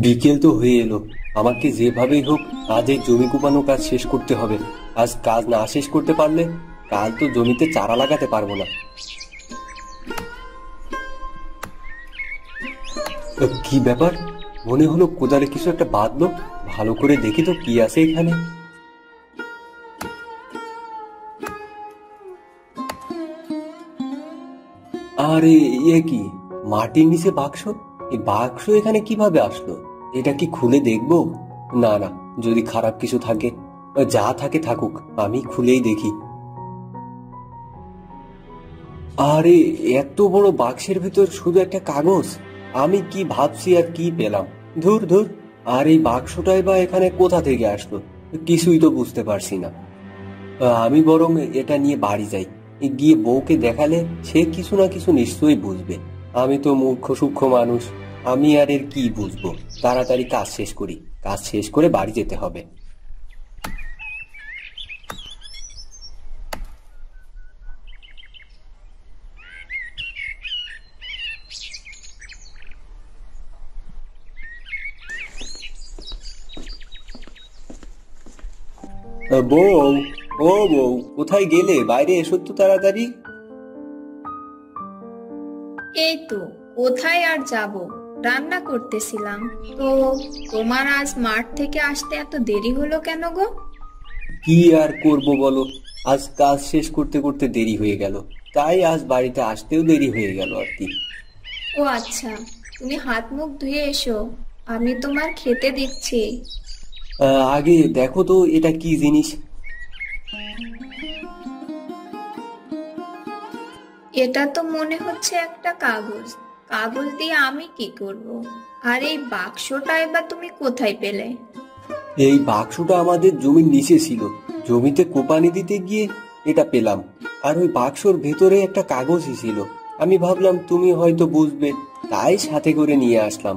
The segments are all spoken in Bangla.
বিকেল তো হয়ে এলো, আমাকে যেভাবেই হোক আজ এই জমি কুপানো কাজ শেষ করতে হবে। আজ কাজ না শেষ করতে পারলে কাল তো জমিতে চারা লাগাতে পারবো না। কি ব্যাপার, মনে হলো কোদালে কিছু একটা বাঁধলো। ভালো করে দেখি তো কি আছে এখানে। আরে এ কি, মাটির নিচে বাক্স! এই বাক্স এখানে কিভাবে আসলো? এটা কি খুলে দেখবো? না না, যদি খারাপ কিছু থাকে, যা থাকে থাকুক, আমি খুলেই দেখি। আরে এত বড় বাক্সের ভিতর শুধু একটা কাগজ! আমি কি ভাবছি আর কি পেলাম! ধুর ধুর, আর এই বাক্সটাই বা এখানে কোথা থেকে আসলো? কিছুই তো বুঝতে পারছি না। আমি বরং এটা নিয়ে বাড়ি যাই, গিয়ে বউকে দেখালে সে কিছু না কিছু নিশ্চয়ই বুঝবে। আমি তো মূর্খ সূক্ষ্ম মানুষ, আমি আর এর কি বুঝবো। তাড়াতাড়ি কাজ শেষ করি, কাজ শেষ করে বাড়ি যেতে হবে। বউ, ও বউ, কোথায় গেলে? বাইরে এসো তো তাড়াতাড়ি। এই তো, কোথায় আর যাব, রান্না করতেছিলাম। তো তোমার আজ মাঠ থেকে আসতে এত দেরি হলো কেন গো? কি আর করব বলো, আজ কাজ শেষ করতে করতে দেরি হয়ে গেল, তাই আজ বাড়িতে আসতেও দেরি হয়ে গেল আর কি। ও আচ্ছা, তুমি হাত মুখ ধুয়ে এসো, আমি তোমার খেতে দিচ্ছি। আগে দেখো তো এটা কি জিনিস। এটা তো মনে হচ্ছে একটা কাগজ। কাগজ দিয়ে আমি কি করব? আর এই বাক্সটা এবার তুমি কোথায় পেলে? এই বাক্সটা আমাদের জমির নিচে ছিল, জমিতে কোপানি দিতে গিয়ে এটা পেলাম। আর ওই বাক্সর ভেতরে একটা কাগজই ছিল। আমি ভাবলাম তুমি হয়তো বুঝবে, তাই সাথে করে নিয়ে আসলাম।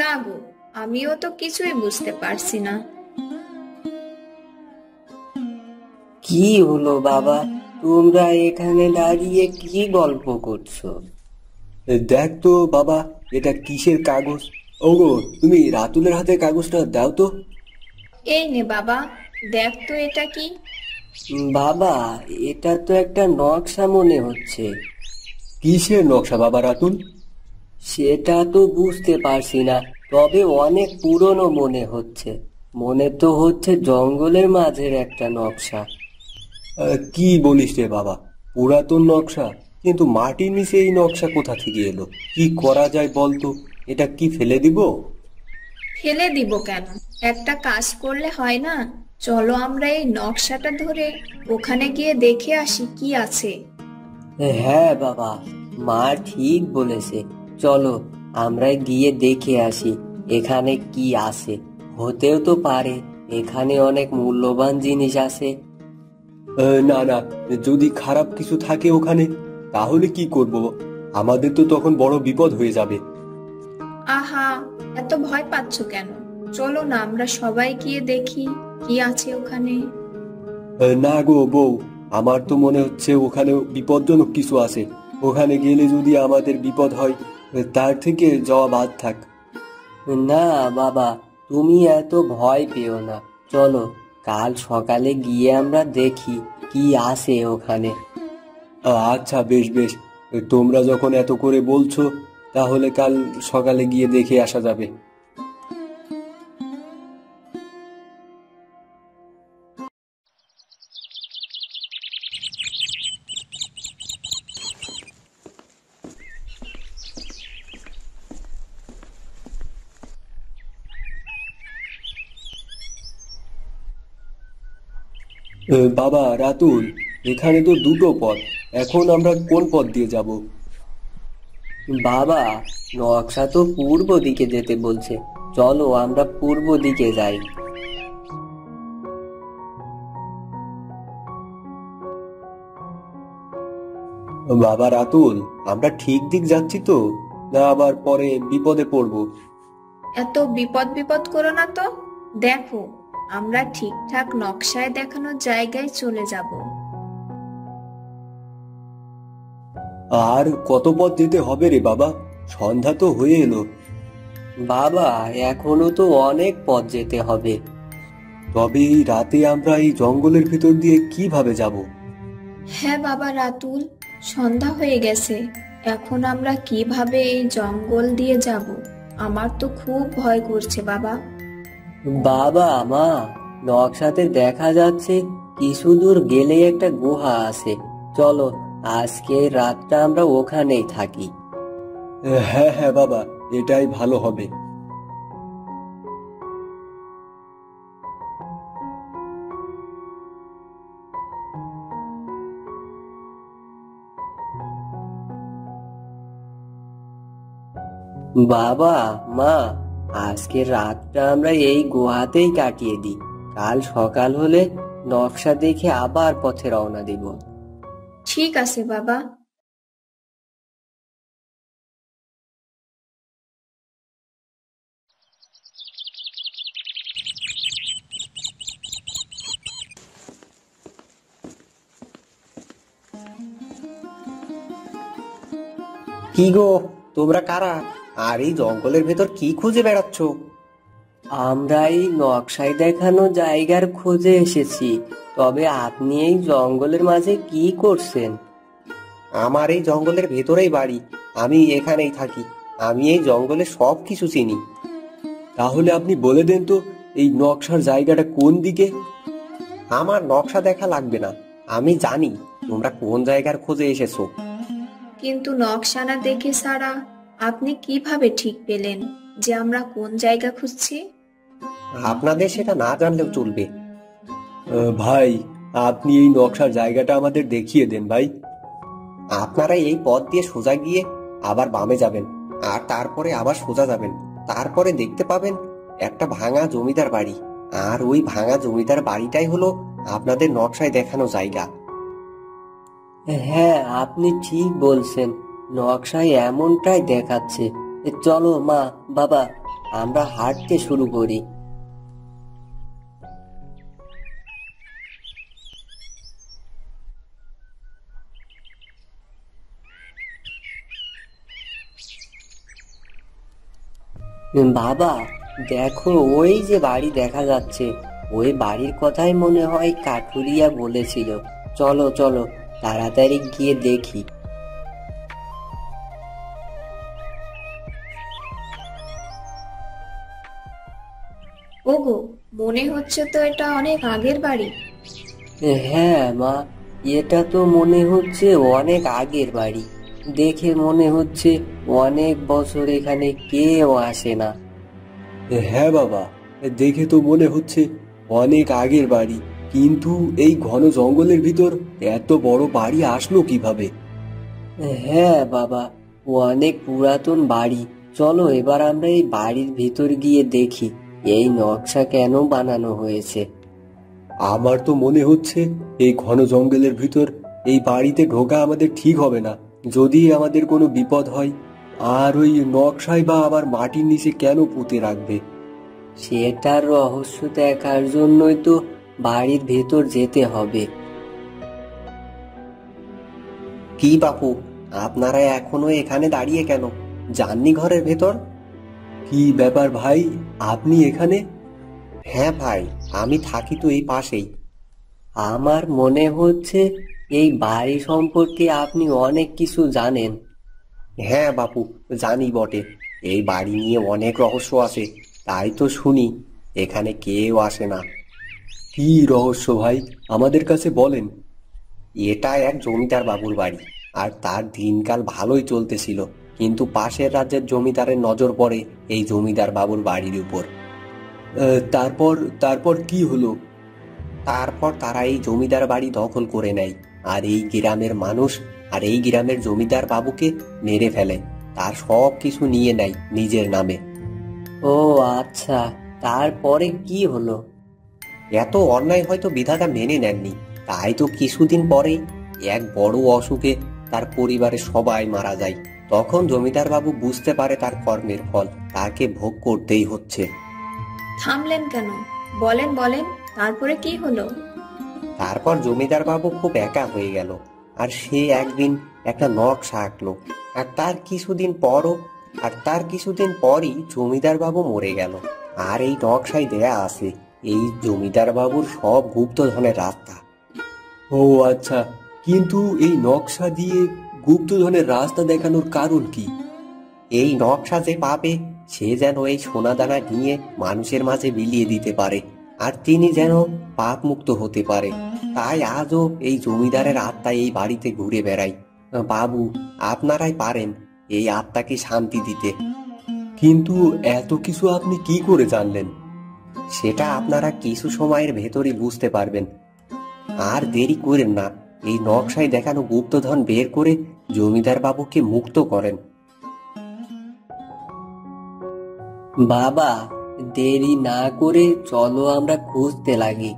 না গো, আমিও তো কিছুই বুঝতে পারছি না। কি হলো বাবা, তোমরা এখানে দাঁড়িয়ে কি গল্প করছো? দেখ তো বাবা, এটা কিসের কাগজ? ওগো, তুমি রাতুলের হাতে কাগজটা দাও তো। এই নে বাবা, দেখ তো এটা কি। বাবা, এটা তো একটা নকশা মনে হচ্ছে। কিসের নকশা বাবা রাতুল? সেটা তো বুঝতে পারছি না, তবে অনেক পুরনো মনে হচ্ছে। মনে তো হচ্ছে জঙ্গলের মাঝের একটা নকশা। কি বলিস রে বাবা, পুরাতন নকশা! কিন্তু মাটির নিচে এই নকশা কোথা থেকে এলো? কি করা যায় বলতো? এটা কি ফেলে দিব? ফেলে দিব কেন? একটা কাজ করলে হয় না? চলো আমরা এই নকশাটা ধরে ওখানে গিয়ে দেখে আসি কি আছে। হ্যাঁ বাবা, মা ঠিক বলেছে। চলো আমরা গিয়ে দেখে আসি এখানে কি আছে। হতেও তো পারে এখানে অনেক মূল্যবান জিনিস আছে। না না, যদি খারাপ কিছু থাকে ওখানে, তাহলে কি করব? আমাদের তো তখন বড় বিপদ হয়ে যাবে। আহা, এত ভয় পাচ্ছ কেন? চলো না আমরা সবাই গিয়ে দেখি কি আছে ওখানে। না গো বউ, আমার তো মনে হচ্ছে ওখানে বিপজ্জনক কিছু আছে। ওখানে গেলে যদি আমাদের বিপদ হয়, তার থেকে যাওয়া বাদ থাক। না বাবা, তুমি এত ভয় পেও না। চলো কাল সকালে গিয়ে আমরা দেখি কি আছে ওখানে। আচ্ছা বেশ বেশ, তোমরা যখন এত করে বলছো, তাহলে কাল সকালে গিয়ে দেখে আসা যাবে। বাবা রাতুল, এখানে তো দুটো পথ, এখন আমরা কোন পথ দিয়ে যাব? বাবা, নকশা তো পূর্ব দিকে যেতে বলছে। চলো আমরা পূর্ব দিকে যাই। বাবা রাতুল, আমরা ঠিক দিক যাচ্ছি তো, না আবার পরে বিপদে পড়বো? এত বিপদ বিপদ করো না তো। দেখো, আমরা ঠিকঠাক নকশায় দেখানো জায়গায় চলে যাব। আর কত পথ যেতে হবে রে বাবা? সন্ধ্যা তো হয়ে এলো। বাবা, এখনো তো অনেক পথ যেতে হবে। তবে এই রাতে আমরা এই জঙ্গলের ভিতর দিয়ে কিভাবে যাব? হ্যাঁ বাবা রাতুল, সন্ধ্যা হয়ে গেছে। এখন আমরা কিভাবে এই জঙ্গল দিয়ে যাব? আমার তো খুব ভয় করছে বাবা। বাবা, মা, নকশাতে দেখা যাচ্ছে কিছু দূর গেলেই একটা গুহা আছে। চলো, আজকে রাতটা আমরা ওখানেই থাকি। হ্যাঁ হ্যাঁ বাবা, এটাই ভালো হবে। বাবা, মা, আজকে রাতটা আমরা এই গুহাতেই কাটিয়ে দিই। কাল সকাল হলে নকশা দেখে আবার পথে রওনা দিব। ঠিক আছে বাবা। কি গো, তোমরা কারা? আর এই জঙ্গলের ভেতর কি খুঁজে বেড়াচ্ছ? আমরা এই নকশায় দেখানো জায়গার খোঁজে এসেছি। তবে আপনি এই জঙ্গলের মাঝে কি করছেন? আমার এই জঙ্গলের ভেতরেই বাড়ি, আমি এখানেই থাকি। আমি এই জঙ্গলের সব কিছু চিনি। তাহলে আপনি বলে দেন তো, এই নকশার জায়গাটা কোন দিকে? আমার নকশা দেখা লাগবে না, আমি জানি তোমরা কোন জায়গার খোঁজে এসেছো। কিন্তু নকশা না দেখে ছাড়া আপনি কিভাবে ঠিক পেলেন যে আমরা কোন জায়গা খুঁজছি? আপনাদের সেটা না জানলেও চলবে। ভাই, আপনি এই নকশার জায়গাটা আমাদের দেখিয়ে দেন ভাই। আপনারা এই পথ দিয়ে সোজা গিয়ে আবার বামে যাবেন, আর তারপরে আবার সোজা যাবেন। তারপরে দেখতে পাবেন একটা ভাঙা জমিদার বাড়ি। আর ওই ভাঙা জমিদার বাড়িটাই হলো আপনাদের নকশায় দেখানো জায়গা। হ্যাঁ, আপনি ঠিক বলছেন, নকশায় এমনটাই দেখাচ্ছে। চলো মা, বাবা, আমরা হাঁটতে শুরু করি। বাবা, দেখো, ওই যে বাড়ি দেখা যাচ্ছে, ওই বাড়ির কথাই মনে হয় কাঠুরিয়া বলেছিল। চলো চলো, তাড়াতাড়ি গিয়ে দেখি। ওগো, মনে হচ্ছে তো এটা অনেক আগের বাড়ি। হ্যাঁ মা, এটা তো মনে হচ্ছে অনেক আগের বাড়ি। দেখে মনে হচ্ছে অনেক বছর এখানে কেউ আসে না। হ্যাঁ বাবা, দেখে তো মনে হচ্ছে অনেক আগের বাড়ি। কিন্তু এই ঘন জঙ্গলের ভিতর এত বড় বাড়ি আসলো কিভাবে? হ্যাঁ বাবা, অনেক পুরাতন বাড়ি। চলো এবার আমরা এই বাড়ির ভিতর গিয়ে দেখি এই নকশা কেন বানানো হয়েছে। আমার তো মনে হচ্ছে এই ঘন জঙ্গলের ভিতর এই বাড়িতে ঢোকা আমাদের ঠিক হবে না, যদি আমাদের কোনো বিপদ হয়। আর ওই নকশায় বা আবার মাটির নিচে কেন পুঁতে রাখবে? সেটার রহস্য দেখার জন্যই তো বাড়ির ভেতর যেতে হবে। কি বাপু, আপনারা এখনো এখানে দাঁড়িয়ে কেন? যাননি ঘরের ভেতর? কি ব্যাপার ভাই, আপনি এখানে? হ্যাঁ ভাই, আমি থাকি তো এই পাশেই। আমার মনে হচ্ছে এই বাড়ি সম্পর্কে আপনি অনেক কিছু জানেন। হ্যাঁ বাপু, জানি বটে। এই বাড়ি নিয়ে অনেক রহস্য আছে, তাই তো শুনি এখানে কেউ আসে না। কি রহস্য ভাই, আমাদের কাছে বলেন। এটা এক জমিদার বাবুর বাড়ি, আর তার দিনকাল ভালোই চলতেছিল। কিন্তু পাশের রাজ্যের জমিদারের নজর পড়ে এই জমিদার বাবুর বাড়ির উপর। তারপর তারপর কি হলো? তারপর তারা এই জমিদার বাড়ি দখল করে নেয়, আর এই গ্রামের মানুষ আর এই গ্রামের জমিদার বাবুকে মেরে ফেলে। তার সব কিছু নিয়ে নেয় নিজের নামে। ও আচ্ছা, তারপরে কি হলো? এত অন্যায় হয়তো বিধাতা মেনে নেননি, তাই তো কিছুদিন পরেই এক বড় অসুখে তার পরিবারের সবাই মারা যায়। তখন জমিদার বাবু বুঝতে পারে তার কর্মের ফল তাকে ভোগ করতেই হচ্ছে। থামলেন কেন? বলেন বলেন, তারপরে কি হলো? তারপর জমিদার বাবু খুব একা হয়ে গেল, আর সে একদিন একটা নকশা আঁকলো। আর তার কিছুদিন পরই জমিদার বাবু মরে গেল। আর এই নকশায় দেয়া আছে এই জমিদার বাবুর সব গুপ্তধনের রাস্তা। ও আচ্ছা, কিন্তু এই নকশা দিয়ে গুপ্তধনের রাস্তা দেখানোর কারণ কি? এই নকশা যে পাবে সে যেন এই সোনাদানা নিয়ে মানুষের মাঝে বিলিয়ে দিতে পারে, আর তিনি যেন পাপ মুক্ত হতে পারে। তাই আজও এই জমিদারের আত্মা এই বাড়িতে ঘুরে বেড়ায়। বাবু, আপনারাই পারেন এই আত্মাকে শান্তি দিতে। কিন্তু এত কিছু আপনি কি করে জানলেন? সেটা আপনারা কিছু সময়ের ভেতরই বুঝতে পারবেন। আর দেরি করেন না, এই নকশায় দেখানো গুপ্তধন বের করে জমিদার বাবুকে মুক্ত করেন। বাবা, দেরি না করে চলো আমরা খুঁজতে লাগি।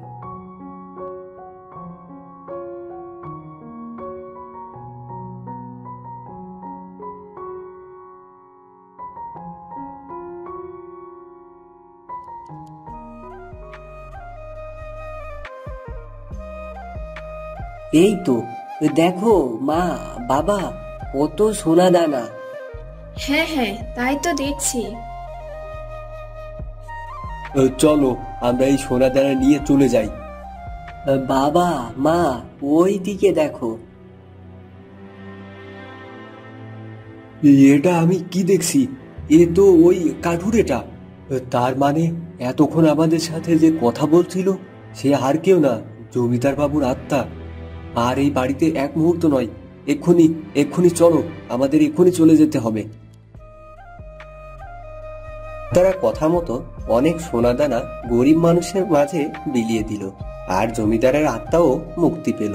এই তো দেখো মা, বাবা, কত সোনা দানা। হ্যাঁ হ্যাঁ, তাই তো দেখছি। চলো আমরা এই সোনা দানা নিয়ে চলে যাই। বাবা, মা, ওই দিকে দেখো। এটা আমি কি দেখছি? এ তো ওই কাঠুরেটা। তার মানে এতক্ষণ আমাদের সাথে যে কথা বলছিল সে আর কেউ না, জমিদার বাবুর আত্মা। আর এই বাড়িতে এক মুহূর্ত নয়, এক্ষুনি চলো, আমাদের এক্ষুনি চলে যেতে হবে। তারা কথা মতো অনেক সোনাদানা গরিব মানুষের মাঝে বিলিয়ে দিল, আর জমিদারের আত্মাও মুক্তি পেল।